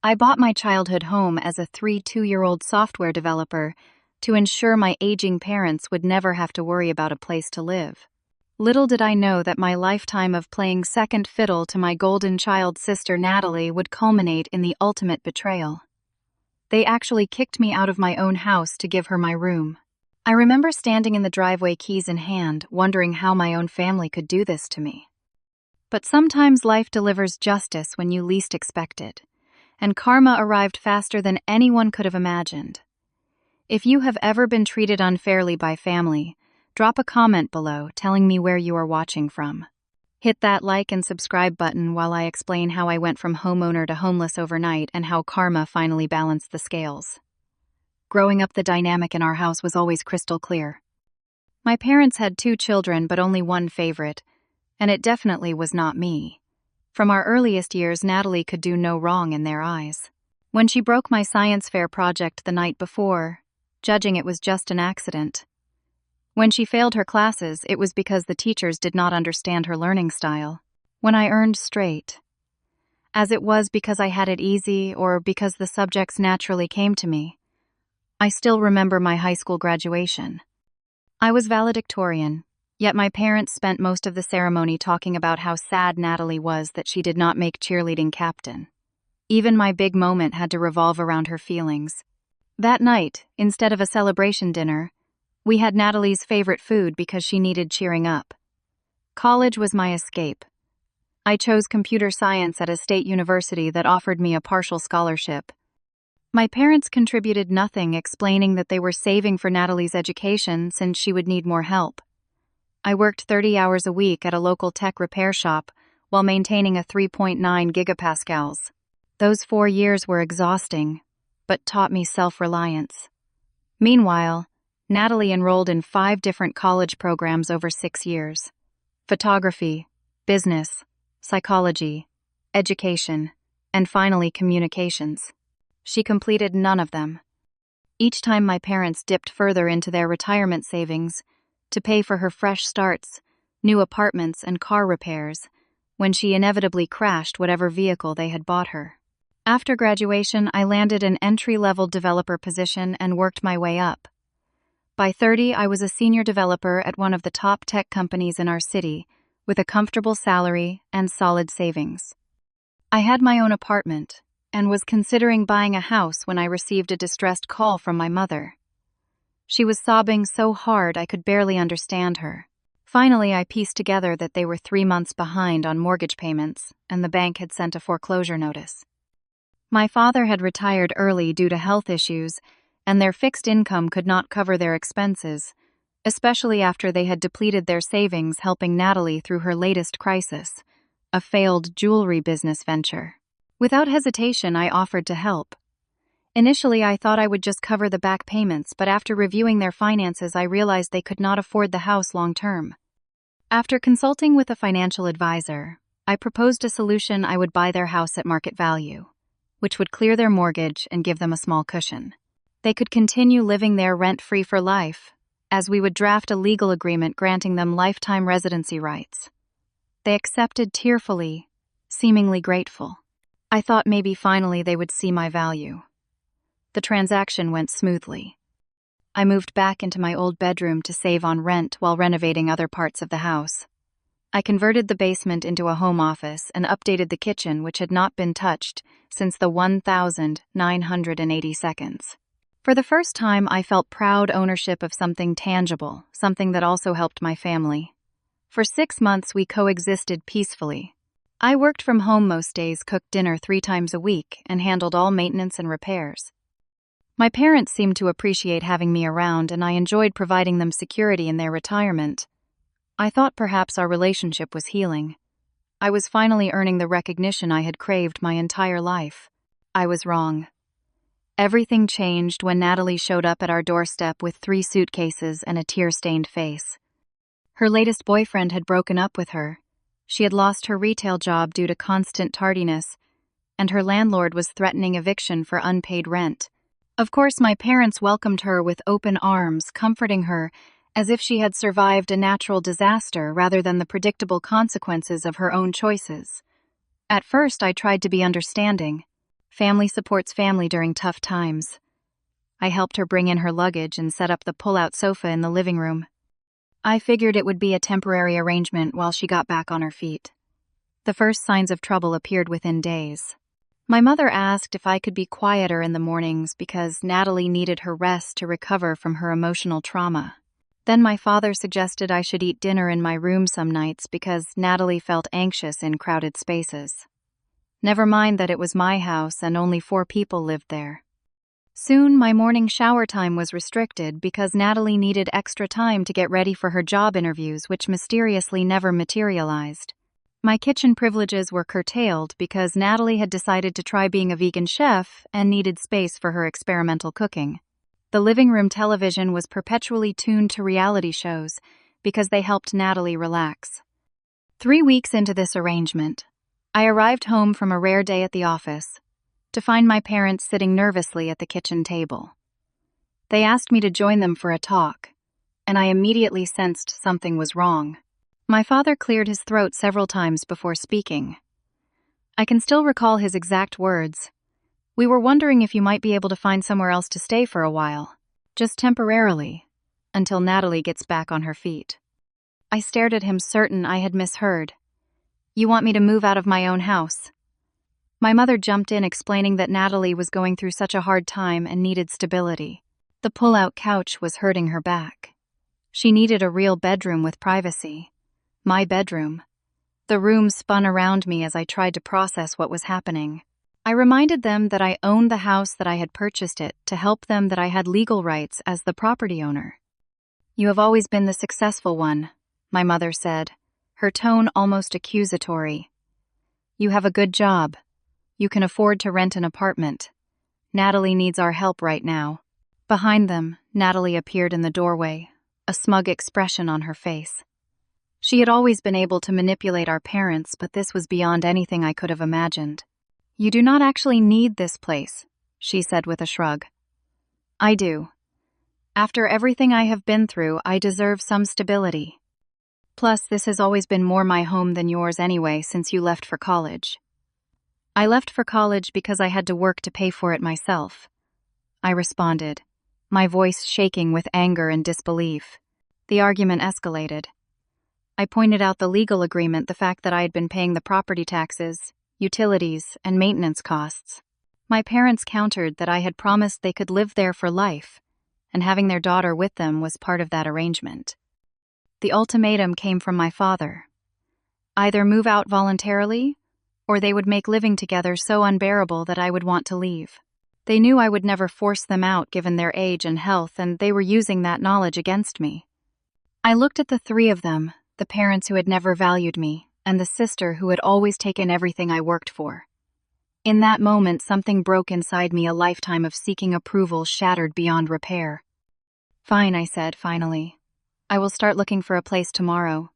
I bought my childhood home as a 2-year-old software developer to ensure my aging parents would never have to worry about a place to live. Little did I know that my lifetime of playing second fiddle to my golden child sister Natalie would culminate in the ultimate betrayal. They actually kicked me out of my own house to give her my room. I remember standing in the driveway, keys in hand, wondering how my own family could do this to me. But sometimes life delivers justice when you least expect it, and karma arrived faster than anyone could have imagined. If you have ever been treated unfairly by family, drop a comment below telling me where you are watching from. Hit that like and subscribe button while I explain how I went from homeowner to homeless overnight and how karma finally balanced the scales. Growing up, the dynamic in our house was always crystal clear. My parents had 2 children but only one favorite, and it definitely was not me. From our earliest years, Natalie could do no wrong in their eyes. When she broke my science fair project the night before, judging it was just an accident. When she failed her classes, it was because the teachers did not understand her learning style. When I earned straight, as it was because I had it easy or because the subjects naturally came to me. I still remember my high school graduation. I was valedictorian, yet my parents spent most of the ceremony talking about how sad Natalie was that she did not make cheerleading captain. Even my big moment had to revolve around her feelings. That night, instead of a celebration dinner, we had Natalie's favorite food because she needed cheering up. College was my escape. I chose computer science at a state university that offered me a partial scholarship. My parents contributed nothing, explaining that they were saving for Natalie's education since she would need more help. I worked 30 hours a week at a local tech repair shop while maintaining a 3.9 gigapascals. Those 4 years were exhausting, but taught me self-reliance. Meanwhile, Natalie enrolled in 5 different college programs over 6 years: photography, business, psychology, education, and finally communications. She completed none of them. Each time my parents dipped further into their retirement savings to pay for her fresh starts, new apartments, and car repairs, when she inevitably crashed whatever vehicle they had bought her. After graduation, I landed an entry-level developer position and worked my way up. By 30, I was a senior developer at one of the top tech companies in our city, with a comfortable salary and solid savings. I had my own apartment and was considering buying a house when I received a distressed call from my mother. She was sobbing so hard I could barely understand her. Finally, I pieced together that they were 3 months behind on mortgage payments, and the bank had sent a foreclosure notice. My father had retired early due to health issues, and their fixed income could not cover their expenses, especially after they had depleted their savings helping Natalie through her latest crisis, a failed jewelry business venture. Without hesitation, I offered to help. Initially, I thought I would just cover the back payments, but after reviewing their finances, I realized they could not afford the house long-term. After consulting with a financial advisor, I proposed a solution: I would buy their house at market value, which would clear their mortgage and give them a small cushion. They could continue living there rent-free for life, as we would draft a legal agreement granting them lifetime residency rights. They accepted tearfully, seemingly grateful. I thought maybe finally they would see my value. The transaction went smoothly. I moved back into my old bedroom to save on rent while renovating other parts of the house. I converted the basement into a home office and updated the kitchen, which had not been touched since the 1980 seconds. For the first time, I felt proud ownership of something tangible, something that also helped my family. For 6 months, we coexisted peacefully. I worked from home most days, cooked dinner 3 times a week, and handled all maintenance and repairs. My parents seemed to appreciate having me around, and I enjoyed providing them security in their retirement. I thought perhaps our relationship was healing. I was finally earning the recognition I had craved my entire life. I was wrong. Everything changed when Natalie showed up at our doorstep with 3 suitcases and a tear-stained face. Her latest boyfriend had broken up with her. She had lost her retail job due to constant tardiness, and her landlord was threatening eviction for unpaid rent. Of course, my parents welcomed her with open arms, comforting her as if she had survived a natural disaster rather than the predictable consequences of her own choices. At first, I tried to be understanding. Family supports family during tough times. I helped her bring in her luggage and set up the pull-out sofa in the living room. I figured it would be a temporary arrangement while she got back on her feet. The first signs of trouble appeared within days. My mother asked if I could be quieter in the mornings because Natalie needed her rest to recover from her emotional trauma. Then my father suggested I should eat dinner in my room some nights because Natalie felt anxious in crowded spaces. Never mind that it was my house and only 4 people lived there. Soon, my morning shower time was restricted because Natalie needed extra time to get ready for her job interviews, which mysteriously never materialized. My kitchen privileges were curtailed because Natalie had decided to try being a vegan chef and needed space for her experimental cooking. The living room television was perpetually tuned to reality shows because they helped Natalie relax. 3 weeks into this arrangement, I arrived home from a rare day at the office to find my parents sitting nervously at the kitchen table. They asked me to join them for a talk, and I immediately sensed something was wrong. My father cleared his throat several times before speaking. I can still recall his exact words. "We were wondering if you might be able to find somewhere else to stay for a while, just temporarily, until Natalie gets back on her feet." I stared at him, certain I had misheard. "You want me to move out of my own house?" My mother jumped in, explaining that Natalie was going through such a hard time and needed stability. The pull-out couch was hurting her back. She needed a real bedroom with privacy. My bedroom. The room spun around me as I tried to process what was happening. I reminded them that I owned the house, that I had purchased it, to help them, that I had legal rights as the property owner. "You have always been the successful one," my mother said, her tone almost accusatory. "You have a good job. You can afford to rent an apartment. Natalie needs our help right now." Behind them, Natalie appeared in the doorway, a smug expression on her face. She had always been able to manipulate our parents, but this was beyond anything I could have imagined. "You do not actually need this place," she said with a shrug. "I do. After everything I have been through, I deserve some stability. Plus, this has always been more my home than yours anyway since you left for college." "I left for college because I had to work to pay for it myself," I responded, my voice shaking with anger and disbelief. The argument escalated. I pointed out the legal agreement, the fact that I had been paying the property taxes, utilities, and maintenance costs. My parents countered that I had promised they could live there for life, and having their daughter with them was part of that arrangement. The ultimatum came from my father. Either move out voluntarily, or they would make living together so unbearable that I would want to leave. They knew I would never force them out given their age and health, and they were using that knowledge against me. I looked at the 3 of them, the parents who had never valued me, and the sister who had always taken everything I worked for. In that moment, something broke inside me, a lifetime of seeking approval shattered beyond repair. "Fine," I said, finally. "I will start looking for a place tomorrow."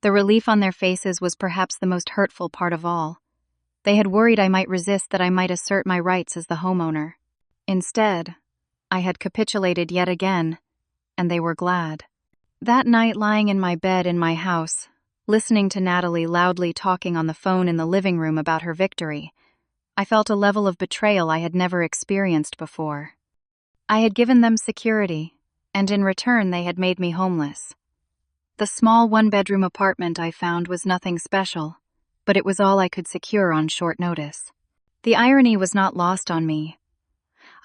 The relief on their faces was perhaps the most hurtful part of all. They had worried I might resist, that I might assert my rights as the homeowner. Instead, I had capitulated yet again, and they were glad. That night, lying in my bed in my house, listening to Natalie loudly talking on the phone in the living room about her victory, I felt a level of betrayal I had never experienced before. I had given them security, and in return they had made me homeless. The small 1-bedroom apartment I found was nothing special, but it was all I could secure on short notice. The irony was not lost on me.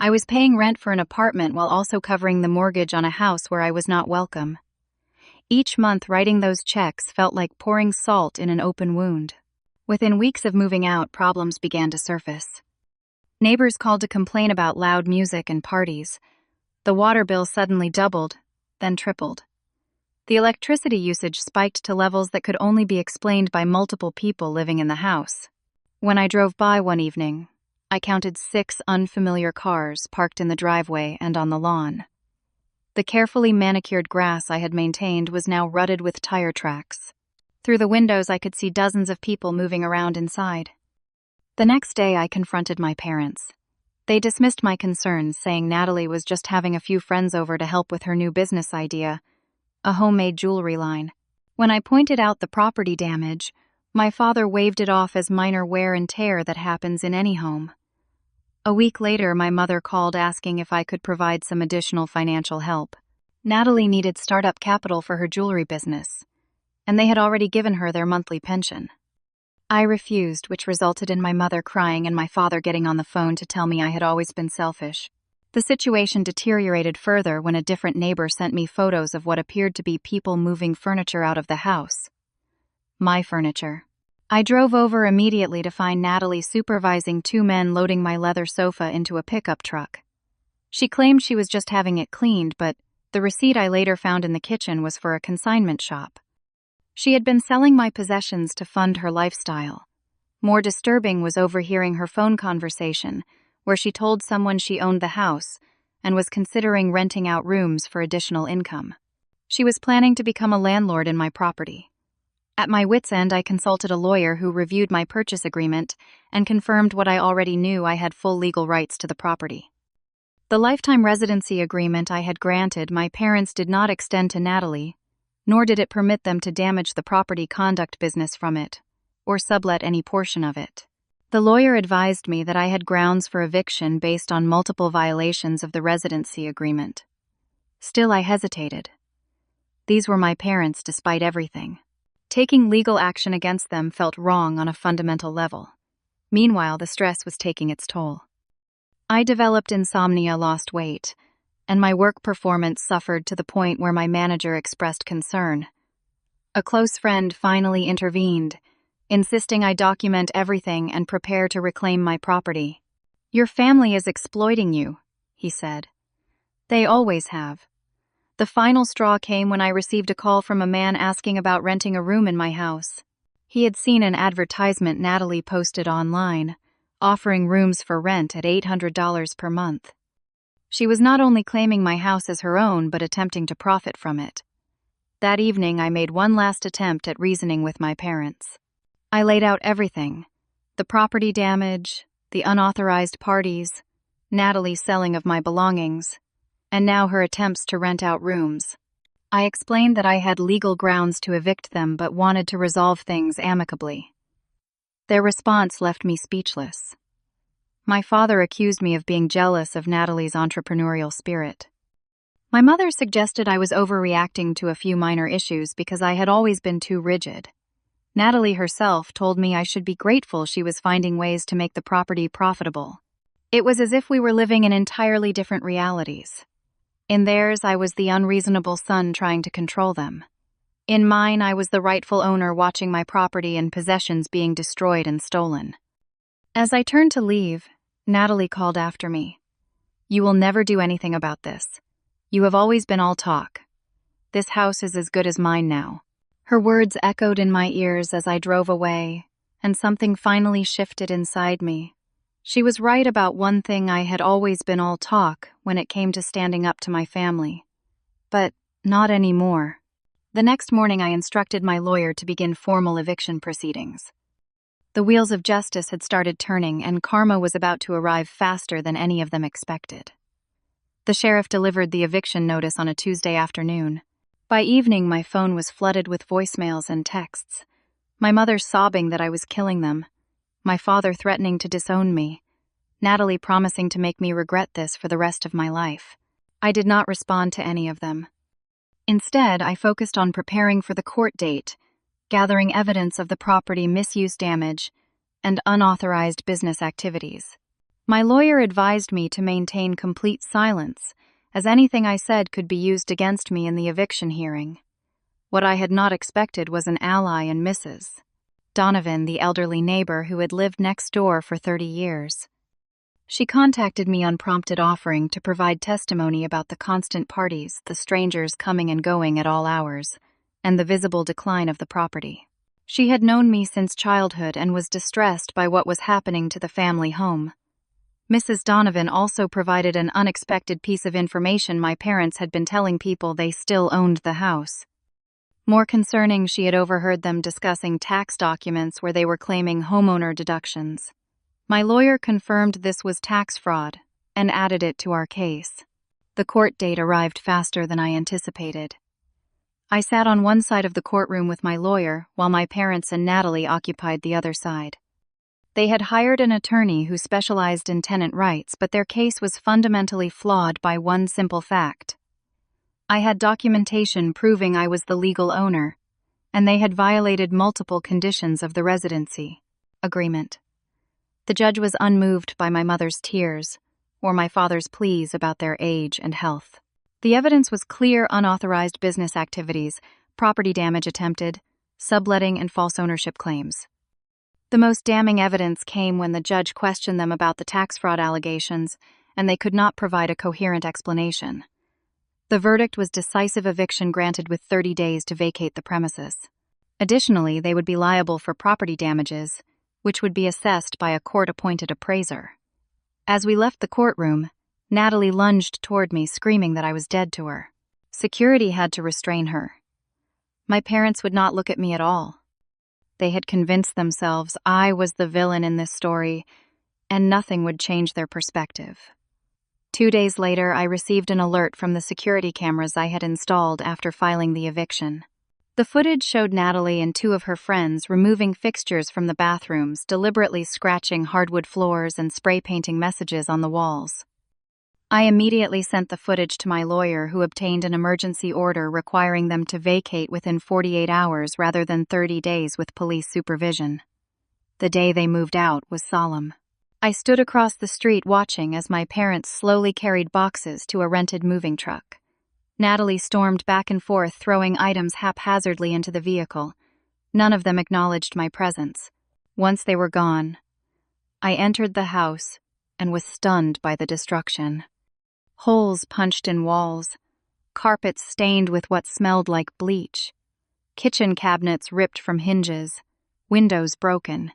I was paying rent for an apartment while also covering the mortgage on a house where I was not welcome. Each month, writing those checks felt like pouring salt in an open wound. Within weeks of moving out, problems began to surface. Neighbors called to complain about loud music and parties. The water bill suddenly doubled, then tripled. The electricity usage spiked to levels that could only be explained by multiple people living in the house. When I drove by one evening, I counted 6 unfamiliar cars parked in the driveway and on the lawn. The carefully manicured grass I had maintained was now rutted with tire tracks. Through the windows I could see dozens of people moving around inside. The next day I confronted my parents. They dismissed my concerns, saying Natalie was just having a few friends over to help with her new business idea, a homemade jewelry line. When I pointed out the property damage, my father waved it off as minor wear and tear that happens in any home. A week later, my mother called asking if I could provide some additional financial help. Natalie needed startup capital for her jewelry business, and they had already given her their monthly pension. I refused, which resulted in my mother crying and my father getting on the phone to tell me I had always been selfish. The situation deteriorated further when a different neighbor sent me photos of what appeared to be people moving furniture out of the house. My furniture. I drove over immediately to find Natalie supervising two men loading my leather sofa into a pickup truck. She claimed she was just having it cleaned, but the receipt I later found in the kitchen was for a consignment shop. She had been selling my possessions to fund her lifestyle. More disturbing was overhearing her phone conversation, where she told someone she owned the house and was considering renting out rooms for additional income. She was planning to become a landlord in my property. At my wit's end, I consulted a lawyer who reviewed my purchase agreement and confirmed what I already knew: I had full legal rights to the property. The lifetime residency agreement I had granted my parents did not extend to Natalie, nor did it permit them to damage the property conduct business from it, or sublet any portion of it. The lawyer advised me that I had grounds for eviction based on multiple violations of the residency agreement. Still, I hesitated. These were my parents despite everything. Taking legal action against them felt wrong on a fundamental level. Meanwhile, the stress was taking its toll. I developed insomnia, lost weight, and my work performance suffered to the point where my manager expressed concern. A close friend finally intervened, insisting I document everything and prepare to reclaim my property. "Your family is exploiting you," he said. "They always have." The final straw came when I received a call from a man asking about renting a room in my house. He had seen an advertisement Natalie posted online, offering rooms for rent at $800 per month. She was not only claiming my house as her own, but attempting to profit from it. That evening, I made one last attempt at reasoning with my parents. I laid out everything: the property damage, the unauthorized parties, Natalie's selling of my belongings, and now her attempts to rent out rooms. I explained that I had legal grounds to evict them but wanted to resolve things amicably. Their response left me speechless. My father accused me of being jealous of Natalie's entrepreneurial spirit. My mother suggested I was overreacting to a few minor issues because I had always been too rigid. Natalie herself told me I should be grateful she was finding ways to make the property profitable. It was as if we were living in entirely different realities. In theirs, I was the unreasonable son trying to control them. In mine, I was the rightful owner watching my property and possessions being destroyed and stolen. As I turned to leave, Natalie called after me. "You will never do anything about this. You have always been all talk. This house is as good as mine now." Her words echoed in my ears as I drove away, and something finally shifted inside me. She was right about one thing: I had always been all talk when it came to standing up to my family. But not anymore. The next morning, I instructed my lawyer to begin formal eviction proceedings. The wheels of justice had started turning, and karma was about to arrive faster than any of them expected. The sheriff delivered the eviction notice on a Tuesday afternoon. By evening, my phone was flooded with voicemails and texts. My mother sobbing that I was killing them. My father threatening to disown me. Natalie promising to make me regret this for the rest of my life. I did not respond to any of them. Instead, I focused on preparing for the court date, gathering evidence of the property misuse damage and unauthorized business activities. My lawyer advised me to maintain complete silence, as anything I said could be used against me in the eviction hearing. What I had not expected was an ally in Mrs. Donovan, the elderly neighbor who had lived next door for 30 years. She contacted me unprompted, offering to provide testimony about the constant parties, the strangers coming and going at all hours, and the visible decline of the property. She had known me since childhood and was distressed by what was happening to the family home. Mrs. Donovan also provided an unexpected piece of information: my parents had been telling people they still owned the house. More concerning, she had overheard them discussing tax documents where they were claiming homeowner deductions. My lawyer confirmed this was tax fraud and added it to our case. The court date arrived faster than I anticipated. I sat on one side of the courtroom with my lawyer while my parents and Natalie occupied the other side. They had hired an attorney who specialized in tenant rights, but their case was fundamentally flawed by one simple fact. I had documentation proving I was the legal owner, and they had violated multiple conditions of the residency agreement. The judge was unmoved by my mother's tears or my father's pleas about their age and health. The evidence was clear: unauthorized business activities, property damage attempted, subletting, and false ownership claims. The most damning evidence came when the judge questioned them about the tax fraud allegations, and they could not provide a coherent explanation. The verdict was decisive eviction granted with 30 days to vacate the premises. Additionally, they would be liable for property damages, which would be assessed by a court-appointed appraiser. As we left the courtroom, Natalie lunged toward me, screaming that I was dead to her. Security had to restrain her. My parents would not look at me at all. They had convinced themselves I was the villain in this story, and nothing would change their perspective. 2 days later, I received an alert from the security cameras I had installed after filing the eviction. The footage showed Natalie and 2 of her friends removing fixtures from the bathrooms, deliberately scratching hardwood floors and spray painting messages on the walls. I immediately sent the footage to my lawyer, who obtained an emergency order requiring them to vacate within 48 hours rather than 30 days with police supervision. The day they moved out was solemn. I stood across the street watching as my parents slowly carried boxes to a rented moving truck. Natalie stormed back and forth, throwing items haphazardly into the vehicle. None of them acknowledged my presence. Once they were gone, I entered the house and was stunned by the destruction. Holes punched in walls, carpets stained with what smelled like bleach, kitchen cabinets ripped from hinges, windows broken.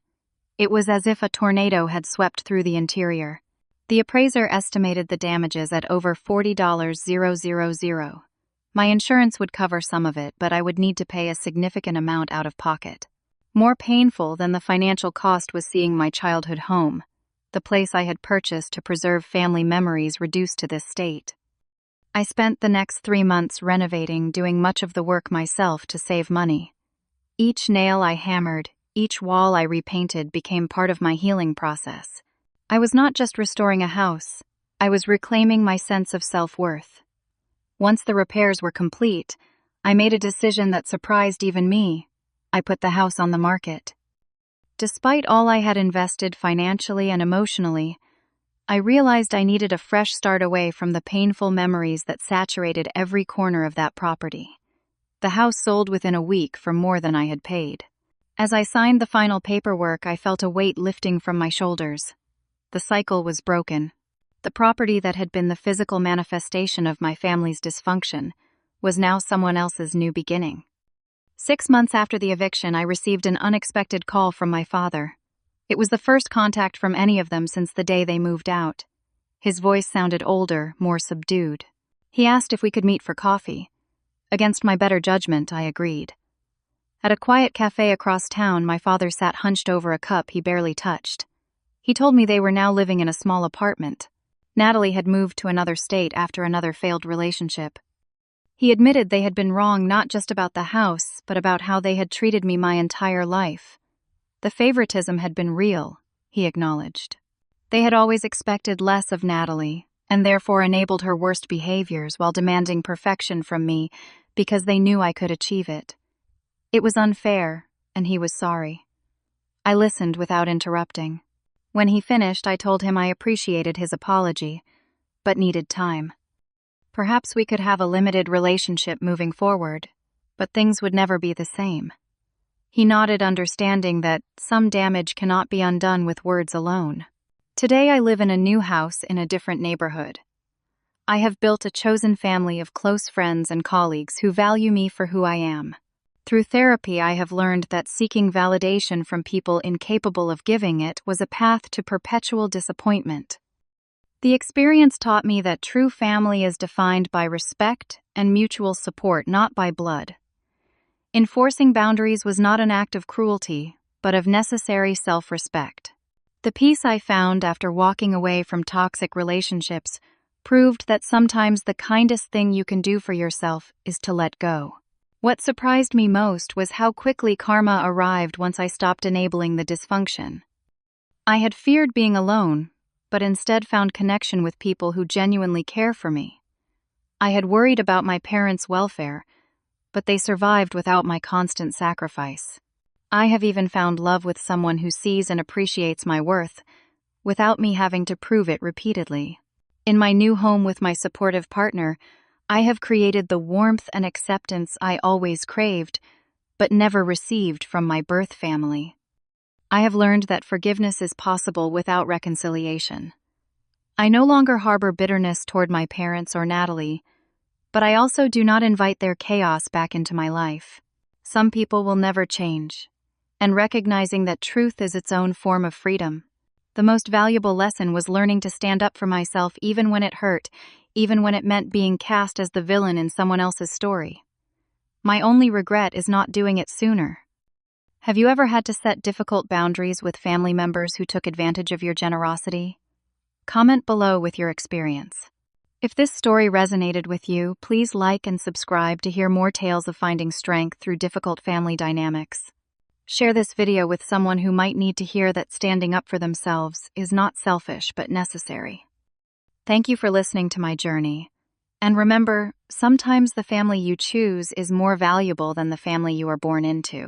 It was as if a tornado had swept through the interior. The appraiser estimated the damages at over $40,000. My insurance would cover some of it, but I would need to pay a significant amount out of pocket. More painful than the financial cost was seeing my childhood home, the place I had purchased to preserve family memories, reduced to this state. I spent the next 3 months renovating, doing much of the work myself to save money. Each nail I hammered, each wall I repainted became part of my healing process. I was not just restoring a house, I was reclaiming my sense of self-worth. Once the repairs were complete, I made a decision that surprised even me. I put the house on the market. Despite all I had invested financially and emotionally, I realized I needed a fresh start away from the painful memories that saturated every corner of that property. The house sold within a week for more than I had paid. As I signed the final paperwork, I felt a weight lifting from my shoulders. The cycle was broken. The property that had been the physical manifestation of my family's dysfunction was now someone else's new beginning. 6 months after the eviction, I received an unexpected call from my father. It was the first contact from any of them since the day they moved out. His voice sounded older, more subdued. He asked if we could meet for coffee. Against my better judgment, I agreed. At a quiet cafe across town, my father sat hunched over a cup he barely touched. He told me they were now living in a small apartment. Natalie had moved to another state after another failed relationship. He admitted they had been wrong not just about the house, but about how they had treated me my entire life. The favoritism had been real, he acknowledged. They had always expected less of Natalie, and therefore enabled her worst behaviors while demanding perfection from me because they knew I could achieve it. It was unfair, and he was sorry. I listened without interrupting. When he finished, I told him I appreciated his apology, but needed time. Perhaps we could have a limited relationship moving forward, but things would never be the same. He nodded, understanding that some damage cannot be undone with words alone. Today I live in a new house in a different neighborhood. I have built a chosen family of close friends and colleagues who value me for who I am. Through therapy, I have learned that seeking validation from people incapable of giving it was a path to perpetual disappointment. The experience taught me that true family is defined by respect and mutual support, not by blood. Enforcing boundaries was not an act of cruelty, but of necessary self-respect. The peace I found after walking away from toxic relationships proved that sometimes the kindest thing you can do for yourself is to let go. What surprised me most was how quickly karma arrived once I stopped enabling the dysfunction. I had feared being alone, but instead found connection with people who genuinely care for me. I had worried about my parents' welfare, but they survived without my constant sacrifice. I have even found love with someone who sees and appreciates my worth, without me having to prove it repeatedly. In my new home with my supportive partner, I have created the warmth and acceptance I always craved, but never received from my birth family. I have learned that forgiveness is possible without reconciliation. I no longer harbor bitterness toward my parents or Natalie, but I also do not invite their chaos back into my life. Some people will never change, and recognizing that truth is its own form of freedom. The most valuable lesson was learning to stand up for myself even when it hurt, even when it meant being cast as the villain in someone else's story. My only regret is not doing it sooner. Have you ever had to set difficult boundaries with family members who took advantage of your generosity? Comment below with your experience. If this story resonated with you, please like and subscribe to hear more tales of finding strength through difficult family dynamics. Share this video with someone who might need to hear that standing up for themselves is not selfish but necessary. Thank you for listening to my journey. And remember, sometimes the family you choose is more valuable than the family you are born into.